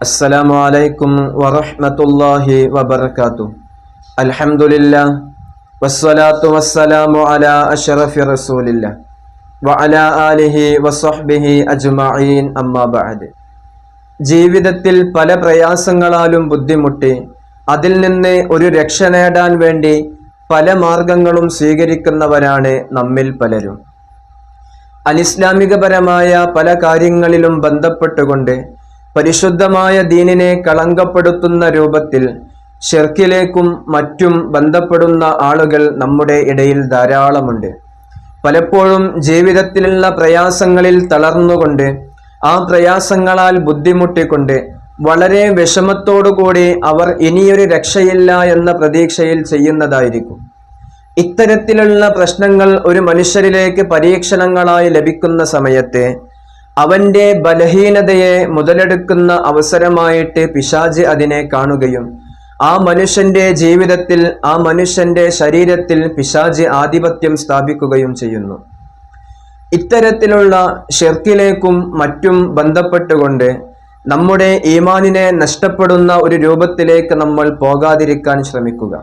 അസ്സലാമു അലൈക്കും വറഹ്മത്തുള്ളാഹി വബറകാതുഹു. അൽഹംദുലില്ലാഹ് വസ്സലാത്തു വസ്സലാമു അലാ അഷ്റഫി റസൂലില്ലാഹ് വഅലാ ആലിഹി വസ്വഹ്ബിഹി അജ്മഈൻ. അമ്മാ ബഅദ്. ജീവിതത്തിൽ പല പ്രയാസങ്ങളാലും ബുദ്ധിമുട്ടി അതിൽ നിന്ന് ഒരു രക്ഷ നേടാൻ വേണ്ടി പല മാർഗങ്ങളും സ്വീകരിക്കുന്നവരാണ് നമ്മിൽ പലരും. അനിസ്ലാമികപരമായ പല കാര്യങ്ങളിലും ബന്ധപ്പെട്ടുകൊണ്ട് പരിശുദ്ധമായ ദീനിനെ കളങ്കപ്പെടുത്തുന്ന രൂപത്തിൽ ഷിർക്കിലേക്കും മറ്റും ബന്ധപ്പെടുന്ന ആളുകൾ നമ്മുടെ ഇടയിൽ ധാരാളമുണ്ട്. പലപ്പോഴും ജീവിതത്തിലുള്ള പ്രയാസങ്ങളിൽ തളർന്നുകൊണ്ട് ആ പ്രയാസങ്ങളാൽ ബുദ്ധിമുട്ടിക്കൊണ്ട് വളരെ വിഷമത്തോടുകൂടി അവർ ഇനിയൊരു രക്ഷയില്ല എന്ന പ്രതീക്ഷയിൽ ചെയ്യുന്നതായിരിക്കും. ഇത്തരത്തിലുള്ള പ്രശ്നങ്ങൾ ഒരു മനുഷ്യരിലേക്ക് പരീക്ഷണങ്ങളായി ലഭിക്കുന്ന സമയത്ത് അവന്റെ ബലഹീനതയെ മുതലെടുക്കുന്ന അവസരമായിട്ട് പിശാച് അതിനെ കാണുകയും ആ മനുഷ്യന്റെ ജീവിതത്തിൽ, ആ മനുഷ്യന്റെ ശരീരത്തിൽ പിശാച് ആധിപത്യം സ്ഥാപിക്കുകയും ചെയ്യുന്നു. ഇത്തരത്തിലുള്ള ഷിർക്കിലേക്കും മറ്റും ബന്ധപ്പെട്ടുകൊണ്ട് നമ്മുടെ ഈമാനിനെ നഷ്ടപ്പെടുന്ന ഒരു രൂപത്തിലേക്ക് നമ്മൾ പോകാതിരിക്കാൻ ശ്രമിക്കുക.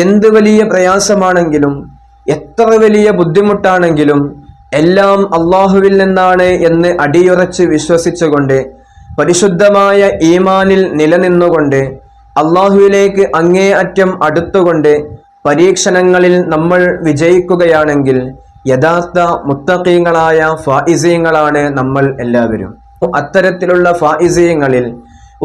എന്ത് വലിയ പ്രയാസമാണെങ്കിലും എത്ര വലിയ ബുദ്ധിമുട്ടാണെങ്കിലും എല്ലാം അള്ളാഹുവിൽ നിന്നാണ് എന്ന് അടിയുറച്ച് വിശ്വസിച്ചുകൊണ്ട് പരിശുദ്ധമായ ഈമാനിൽ നിലനിന്നുകൊണ്ട് അള്ളാഹുവിലേക്ക് അങ്ങേയറ്റം അടുത്തുകൊണ്ട് പരീക്ഷണങ്ങളിൽ നമ്മൾ വിജയിക്കുകയാണെങ്കിൽ യഥാർത്ഥ മുത്തഖീങ്ങളായ ഫായിസീങ്ങളാണ് നമ്മൾ എല്ലാവരും. അത്തരത്തിലുള്ള ഫായിസീങ്ങളിൽ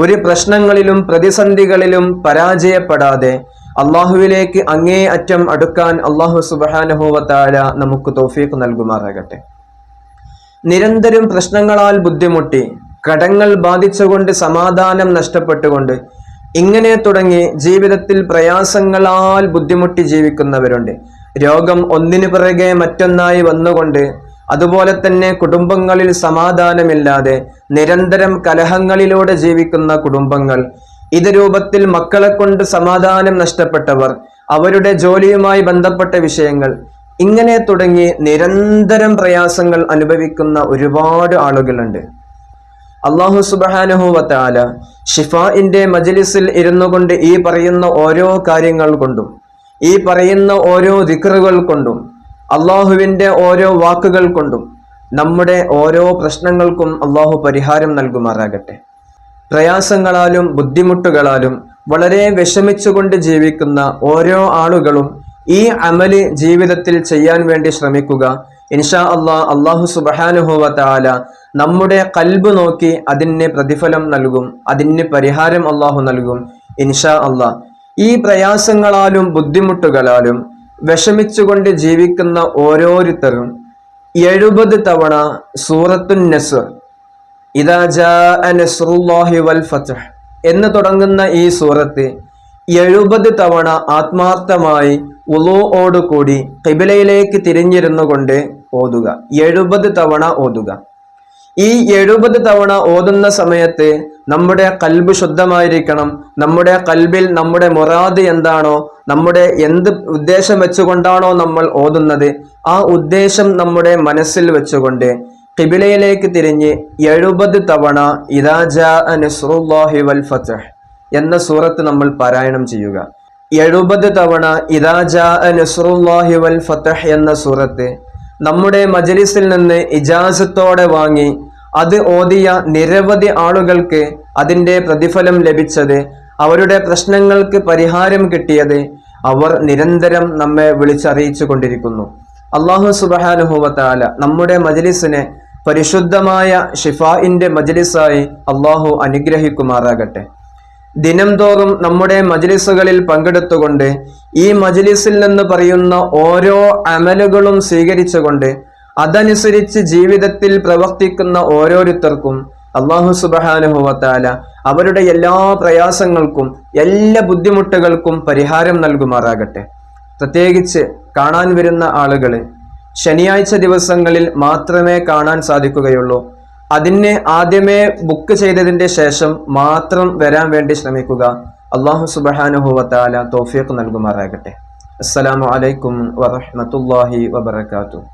ഒരു പ്രശ്നങ്ങളിലും പ്രതിസന്ധികളിലും പരാജയപ്പെടാതെ അള്ളാഹുവിലേക്ക് അങ്ങേ അറ്റം അടുക്കാൻ അള്ളാഹു സുബ്ഹാനഹു വ തആല നമുക്ക് തൗഫീഖ് നൽകുമാറാകട്ടെ. നിരന്തരം പ്രശ്നങ്ങളാൽ ബുദ്ധിമുട്ടി കടങ്ങൾ ബാധിച്ചുകൊണ്ട് സമാധാനം നഷ്ടപ്പെട്ടുകൊണ്ട് ഇങ്ങനെ തുടങ്ങി ജീവിതത്തിൽ പ്രയാസങ്ങളാൽ ബുദ്ധിമുട്ടി ജീവിക്കുന്നവരുണ്ട്. രോഗം ഒന്നിനു പിറകെ മറ്റൊന്നായി വന്നുകൊണ്ട്, അതുപോലെ തന്നെ കുടുംബങ്ങളിൽ സമാധാനമില്ലാതെ നിരന്തരം കലഹങ്ങളിലൂടെ ജീവിക്കുന്ന കുടുംബങ്ങൾ, ഇത് രൂപത്തിൽ മക്കളെ കൊണ്ട് സമാധാനം നഷ്ടപ്പെട്ടവർ, അവരുടെ ജോലിയുമായി ബന്ധപ്പെട്ട വിഷയങ്ങൾ, ഇങ്ങനെ തുടങ്ങി നിരന്തരം പ്രയാസങ്ങൾ അനുഭവിക്കുന്ന ഒരുപാട് ആളുകളുണ്ട്. അള്ളാഹു സുബ്ഹാനഹു വ തആല ഷിഫാഇന്റെ മജ്ലിസിൽ ഇരുന്നു കൊണ്ട് ഈ പറയുന്ന ഓരോ കാര്യങ്ങൾ കൊണ്ടും, ഈ പറയുന്ന ഓരോ ദിക്റുകൾ കൊണ്ടും, അള്ളാഹുവിന്റെ ഓരോ വാക്കുകൾ കൊണ്ടും നമ്മുടെ ഓരോ പ്രശ്നങ്ങൾക്കും അള്ളാഹു പരിഹാരം നൽകുമാറാകട്ടെ. പ്രയാസങ്ങളാലും ബുദ്ധിമുട്ടുകളാലും വളരെ വിഷമിച്ചുകൊണ്ട് ജീവിക്കുന്ന ഓരോ ആളുകളും ഈ അമല് ജീവിതത്തിൽ ചെയ്യാൻ വേണ്ടി ശ്രമിക്കുക. ഇൻഷാ അല്ലാഹ് അള്ളാഹു സുബ്ഹാനഹു വ തആല നമ്മുടെ ഖൽബ് നോക്കി അതിന് പ്രതിഫലം നൽകും, അതിന് പരിഹാരം അള്ളാഹു നൽകും ഇൻഷാ അല്ലാഹ്. ഈ പ്രയാസങ്ങളാലും ബുദ്ധിമുട്ടുകളാലും വിഷമിച്ചുകൊണ്ട് ജീവിക്കുന്ന ഓരോരുത്തരും 70 തവണ സൂറത്തുൻ നസ്ർ ഇദാ ജാഅ നസ്റുല്ലാഹി വൽ ഫത്ഹ് എന്ന് തുടങ്ങുന്ന ഈ സൂറത്ത് 70 തവണ ആത്മാർത്ഥമായി വുളൂഓട് കൂടി ഖിബലയിലേക്ക് തിരിഞ്ഞിരുന്നു കൊണ്ട് ഓതുക. 70 തവണ ഓതുക. ഈ 70 തവണ ഓതുന്ന സമയത്ത് നമ്മുടെ ഖൽബ് ശുദ്ധമായിരിക്കണം. നമ്മുടെ ഖൽബിൽ നമ്മുടെ മുറാദ് എന്താണോ, നമ്മുടെ എന്ത് ഉദ്ദേശം വെച്ചുകൊണ്ടാണോ നമ്മൾ ഓതുന്നത്, ആ ഉദ്ദേശം നമ്മുടെ മനസ്സിൽ വെച്ചുകൊണ്ട് ഖിബലയിലേക്ക് തിരിഞ്ഞ് 70 തവണ ഇദാ ജാഅ നസ്റുല്ലാഹി വൽ ഫത്ഹ് എന്ന സൂറത്ത് നമ്മൾ പാരായണം ചെയ്യുക. 70 തവണ ഇദാ ജാഅ നസ്റുല്ലാഹി വൽ ഫത്ഹ് എന്ന സൂറത്ത് നമ്മുടെ മജ്ലിസിൽ നിന്ന് ഇജാസത്തോടെ വാങ്ങി അത് ഓതിയ നിരവധി ആളുകൾക്ക് അതിൻ്റെ പ്രതിഫലം ലഭിച്ചത്, അവരുടെ പ്രശ്നങ്ങൾക്ക് പരിഹാരം കിട്ടിയത് അവർ നിരന്തരം നമ്മെ വിളിച്ചറിയിച്ചു കൊണ്ടിരിക്കുന്നു. അള്ളാഹു സുബ്ഹാനഹു വ തആല നമ്മുടെ മജ്ലിസിനെ പരിശുദ്ധമായ ഷിഫാഇന്റെ മജ്ലിസായി അള്ളാഹു അനുഗ്രഹിക്കുമാറാകട്ടെ. ദിനം തോറും നമ്മുടെ മജ്ലിസുകളിൽ പങ്കെടുത്തുകൊണ്ട് ഈ മജ്ലിസിൽ നിന്ന് പറയുന്ന ഓരോ അമലുകളും സ്വീകരിച്ചുകൊണ്ട് അതനുസരിച്ച് ജീവിതത്തിൽ പ്രവർത്തിക്കുന്ന ഓരോരുത്തർക്കും അള്ളാഹു സുബ്ഹാനഹു വ തആല അവരുടെ എല്ലാ പ്രയാസങ്ങൾക്കും എല്ലാ ബുദ്ധിമുട്ടുകൾക്കും പരിഹാരം നൽകുമാറാകട്ടെ. പ്രത്യേകിച്ച് കാണാൻ വരുന്ന ആളുകൾ ശനിയാഴ്ച ദിവസങ്ങളിൽ മാത്രമേ കാണാൻ സാധിക്കുകയുള്ളൂ. അതിന് ആദ്യമേ ബുക്ക് ചെയ്തതിൻ്റെ ശേഷം മാത്രം വരാൻ വേണ്ടി ശ്രമിക്കുക. അള്ളാഹു സുബ്ഹാനഹു വ തആല തൗഫീഖ് നൽകുമാറാകട്ടെ. അസ്സലാമു അലൈക്കും വറഹ്മത്തുള്ളാഹി വബറകാതുഹു.